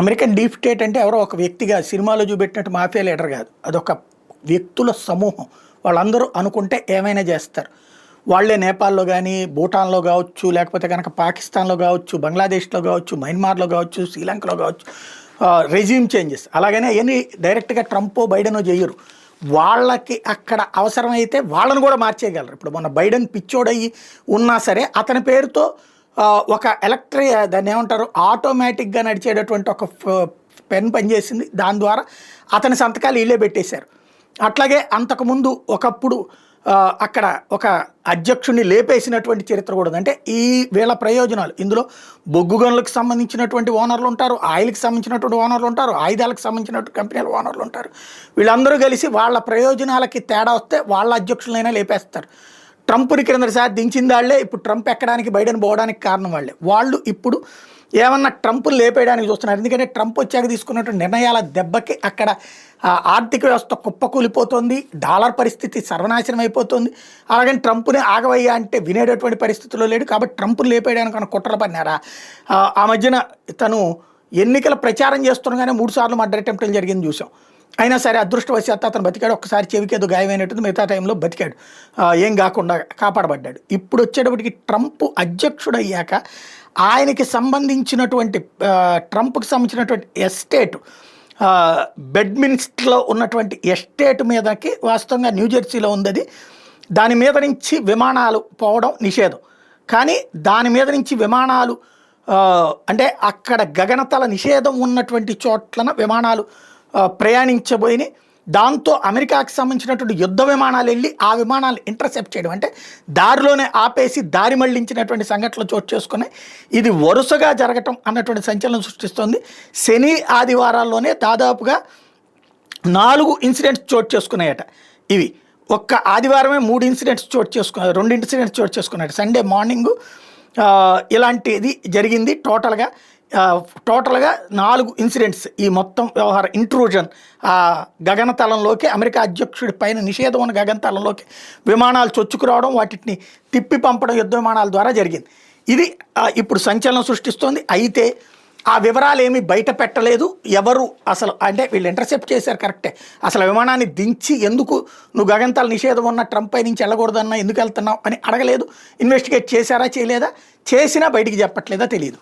American deep state అంటే ఎవరో ఒక వ్యక్తిగా సినిమాలో చూపెట్టినట్టు మాఫియా లీడర్ కాదు, అదొక వ్యక్తుల సమూహం. వాళ్ళందరూ అనుకుంటే ఏమైనా చేస్తారు. వాళ్ళే నేపాల్లో కానీ, భూటాన్లో కావచ్చు, లేకపోతే కనుక పాకిస్తాన్లో కావచ్చు, బంగ్లాదేశ్లో కావచ్చు, మయన్మార్లో కావచ్చు, శ్రీలంకలో కావచ్చు, రెజ్యూమ్ చేంజెస్ అలాగనే అవన్నీ డైరెక్ట్గా ట్రంప్ బైడెన్ చేయరు. వాళ్ళకి అక్కడ అవసరమైతే వాళ్ళని కూడా మార్చేయగలరు. ఇప్పుడు మొన్న బైడెన్ పిచ్చోడయ్యి ఉన్నా సరే అతని పేరుతో ఒక దాన్ని ఏమంటారు, ఆటోమేటిక్గా నడిచేటటువంటి ఒక పెన్ పనిచేసింది. దాని ద్వారా అతని సంతకాలు వీళ్ళే పెట్టేశారు. అట్లాగే అంతకుముందు ఒకప్పుడు అక్కడ ఒక అధ్యక్షుడిని లేపేసినటువంటి చరిత్ర కూడా ఉంది. అంటే ఈ వీళ్ళ ప్రయోజనాలు ఇందులో బొగ్గు గనులకు సంబంధించినటువంటి ఓనర్లు ఉంటారు, ఆయిల్కి సంబంధించినటువంటి ఓనర్లు ఉంటారు, ఆయుధాలకు సంబంధించినటువంటి కంపెనీల ఓనర్లు ఉంటారు. వీళ్ళందరూ కలిసి వాళ్ళ ప్రయోజనాలకి తేడా వస్తే వాళ్ళ అధ్యక్షులైనా లేపేస్తారు. ట్రంప్ని క్రిందసారి దించిన వాళ్ళే ఇప్పుడు ట్రంప్ ఎక్కడానికి బైడెన్ పోవడానికి కారణం వాళ్ళే. వాళ్ళు ఇప్పుడు ఏమన్నా ట్రంప్ని లేపేయడానికి చూస్తున్నారు. ఎందుకంటే ట్రంప్ వచ్చాక తీసుకున్నటువంటి నిర్ణయాల దెబ్బకి అక్కడ ఆర్థిక వ్యవస్థ కుప్పకూలిపోతుంది, డాలర్ పరిస్థితి సర్వనాశనం అయిపోతుంది. అలాగని ట్రంప్ని ఆగవయ్యా అంటే వినేటటువంటి పరిస్థితుల్లో లేడు. కాబట్టి ట్రంప్ని లేపేయడానికి మన కుట్రలు పడినారా. ఆ మధ్యన తను ఎన్నికల ప్రచారం చేస్తుండగానే 3 సార్లు మర్డర్ అటెంప్ట్లు జరిగింది చూసాం. అయినా సరే అదృష్టవశాత్తు అతను బతికాడు. ఒక్కసారి చెవికి ఏదో గాయమైనట్టుంది, మిగతా టైంలో బతికాడు, ఏం కాకుండా కాపాడబడ్డాడు. ఇప్పుడు వచ్చేటప్పటికి ట్రంప్ అధ్యక్షుడు అయ్యాక ఆయనకి సంబంధించినటువంటి ట్రంప్కి సంబంధించినటువంటి ఎస్టేట్, బెడ్మిన్స్టర్లో ఉన్నటువంటి ఎస్టేట్ మీదకి వాస్తవంగా న్యూజెర్సీలో ఉంది. దాని మీద నుంచి విమానాలు పోవడం నిషేధం. కానీ దాని మీద నుంచి విమానాలు అంటే అక్కడ గగనతల నిషేధం ఉన్నటువంటి చోట్లన విమానాలు ప్రయాణించబోయి, దాంతో అమెరికాకి సంబంధించినటువంటి యుద్ధ విమానాలు వెళ్ళి ఆ విమానాలు ఇంటర్సెప్ట్ చేయడం, అంటే దారిలోనే ఆపేసి దారి మళ్లించినటువంటి సంఘటనలు చోటు చేసుకుని ఇది వరుసగా జరగటం అన్నటువంటి సంచలనం సృష్టిస్తోంది. శని ఆదివారాల్లోనే దాదాపుగా 4 ఇన్సిడెంట్స్ చోటు చేసుకున్నాయట. ఇవి ఒక్క ఆదివారమే 3 ఇన్సిడెంట్స్ చోటు చేసుకున్నారు, 2 ఇన్సిడెంట్స్ చోటు చేసుకున్నాడు. సండే మార్నింగు ఇలాంటిది జరిగింది. టోటల్గా 4 ఇన్సిడెంట్స్ ఈ మొత్తం వ్యవహార ఇంట్రూజన్ గగనతలంలోకి, అమెరికా అధ్యక్షుడి పైన నిషేధం ఉన్న గగనతలంలోకి విమానాలు చొచ్చుకురావడం, వాటిని తిప్పి పంపడం యుద్ధ విమానాల ద్వారా జరిగింది. ఇది ఇప్పుడు సంచలనం సృష్టిస్తోంది. అయితే ఆ వివరాలు ఏమీ బయట పెట్టలేదు ఎవరు. అసలు అంటే వీళ్ళు ఇంటర్సెప్ట్ చేశారు కరెక్టే, అసలు విమానాన్ని దించి ఎందుకు నువ్వు గగనతల నిషేధం ఉన్న ట్రంప్ పై నుంచి వెళ్ళకూడదన్నా ఎందుకు వెళ్తున్నావు అని అడగలేదు. ఇన్వెస్టిగేట్ చేశారా చేయలేదా, చేసినా బయటికి చెప్పట్లేదా తెలియదు.